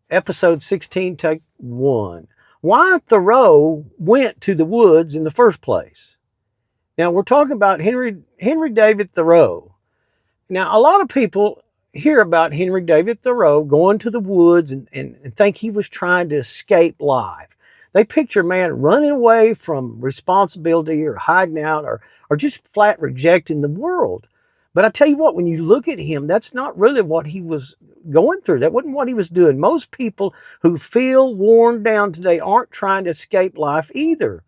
Episode 16, take 1. Why Thoreau went to the woods in the first place. Now, we're talking about Henry David Thoreau. Now, a lot of people hear about Henry David Thoreau going to the woods and think he was trying to escape life. They picture a man running away from responsibility or hiding out or just flat rejecting the world. But I tell you what, when you look at him, that's not really what he was going through. That wasn't what he was doing. Most people who feel worn down today aren't trying to escape life either.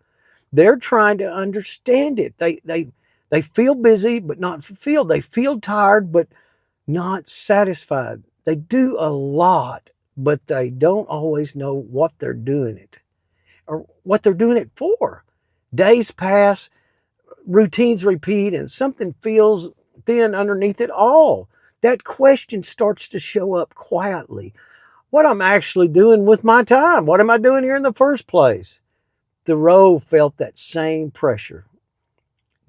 They're trying to understand it. They feel busy but not fulfilled. They feel tired but not satisfied. They do a lot, but they don't always know what they're doing it or what they're doing it for. Days pass, routines repeat, and something feels thin underneath it all. That question starts to show up quietly. What I'm actually doing with my time? What am I doing here in the first place? Thoreau felt that same pressure,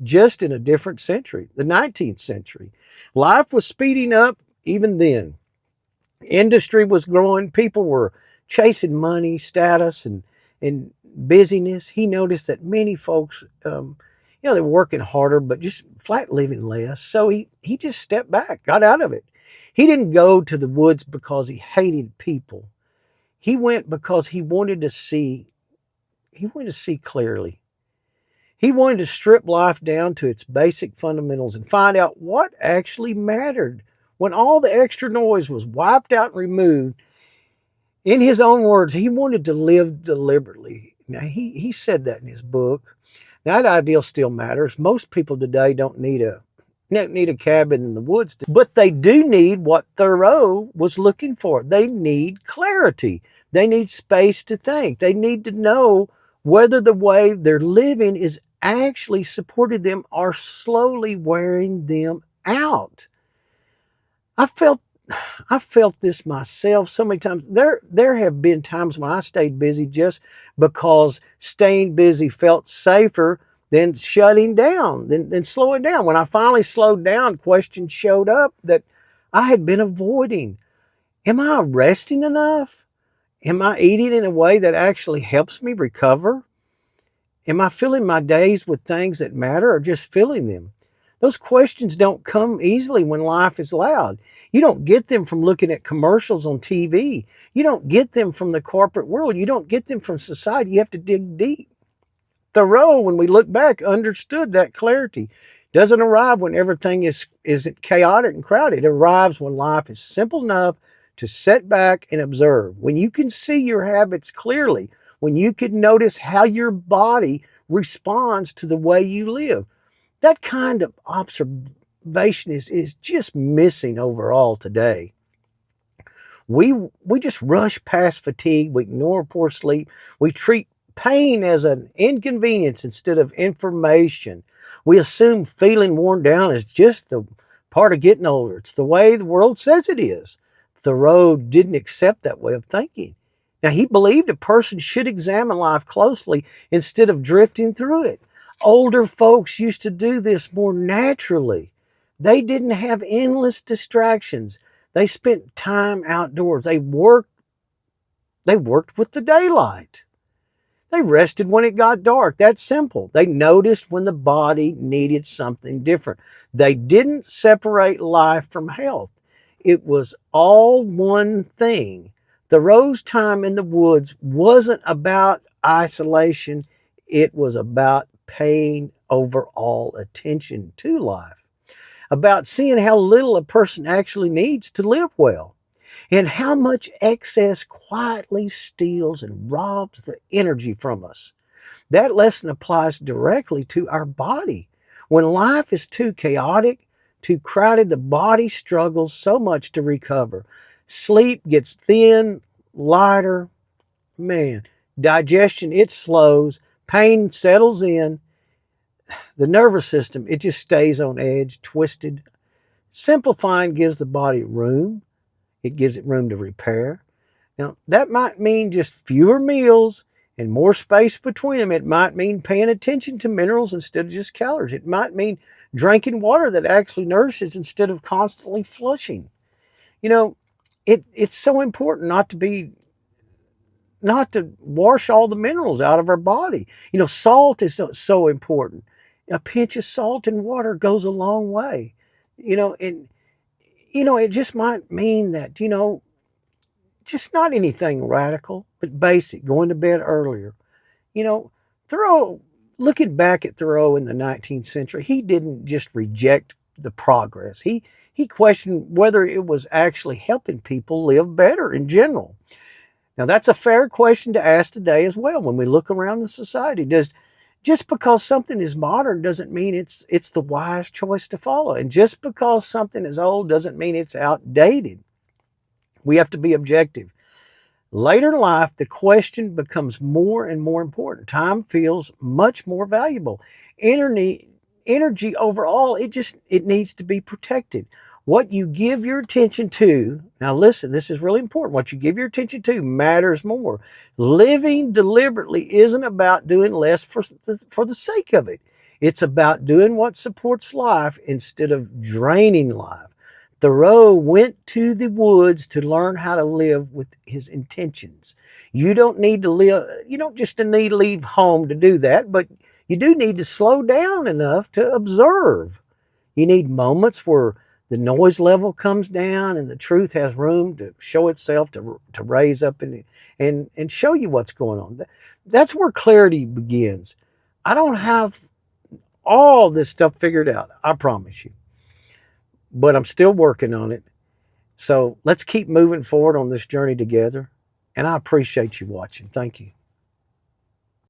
just in a different century, the 19th century. Life was speeding up even then. Industry was growing. People were chasing money, status, and busyness. He noticed that many folks, they were working harder, but just flat living less. So he just stepped back, got out of it. He didn't go to the woods because he hated people. He went because he wanted to see clearly. He wanted to strip life down to its basic fundamentals and find out what actually mattered. When all the extra noise was wiped out and removed, in his own words, he wanted to live deliberately. Now, he said that in his book. Now, that ideal still matters. Most people today don't need a cabin in the woods, but they do need what Thoreau was looking for. They need clarity. They need space to think. They need to know whether the way they're living is actually supporting them or slowly wearing them out. I felt this myself so many times. There have been times when I stayed busy just because staying busy felt safer than shutting down, than slowing down. When I finally slowed down, questions showed up that I had been avoiding. Am I resting enough? Am I eating in a way that actually helps me recover? Am I filling my days with things that matter or just filling them? Those questions don't come easily when life is loud. You don't get them from looking at commercials on TV. You don't get them from the corporate world. You don't get them from society. You have to dig deep. Thoreau, when we look back, understood that clarity doesn't arrive when everything isn't chaotic and crowded. It arrives when life is simple enough to sit back and observe. When you can see your habits clearly, when you can notice how your body responds to the way you live. That kind of observation is just missing overall today. We just rush past fatigue. We ignore poor sleep. We treat pain as an inconvenience instead of information. We assume feeling worn down is just the part of getting older. It's the way the world says it is. Thoreau didn't accept that way of thinking. Now, he believed a person should examine life closely instead of drifting through it. Older folks used to do this more naturally. They didn't have endless distractions. They spent time outdoors. They worked with the daylight. They rested when it got dark. That's simple. They noticed when the body needed something different. They didn't separate life from health. It was all one thing. Thoreau's time in the woods wasn't about isolation. It was about paying overall attention to life, about seeing how little a person actually needs to live well, and how much excess quietly steals and robs the energy from us. That lesson applies directly to our body. When life is too chaotic, too crowded, the body struggles so much to recover. Sleep gets thin, lighter. Man, digestion, it slows. Pain settles in. The nervous system, it just stays on edge, twisted. Simplifying gives the body room. It gives it room to repair. Now, that might mean just fewer meals and more space between them. It might mean paying attention to minerals instead of just calories. It might mean drinking water that actually nourishes instead of constantly flushing. It's so important not to be not to wash all the minerals out of our body. Salt is so important. A pinch of salt in water goes a long way. And it just might mean that, just not anything radical, but basic, going to bed earlier. You know, Thoreau, looking back at Thoreau in the 19th century, he didn't just reject the progress. He questioned whether it was actually helping people live better in general. Now, that's a fair question to ask today as well when we look around the society. Just because something is modern doesn't mean it's the wise choice to follow. And just because something is old doesn't mean it's outdated. We have to be objective. Later in life, the question becomes more and more important. Time feels much more valuable. Energy overall, it needs to be protected. What you give your attention to, now listen, this is really important. What you give your attention to matters more. Living deliberately isn't about doing less for the sake of it. It's about doing what supports life instead of draining life. Thoreau went to the woods to learn how to live with his intentions. You don't just need to leave home to do that, but you do need to slow down enough to observe. You need moments where the noise level comes down and the truth has room to show itself, to raise up and show you what's going on. That's where clarity begins. I don't have all this stuff figured out, I promise you, but I'm still working on it. So let's keep moving forward on this journey together. And I appreciate you watching. Thank you.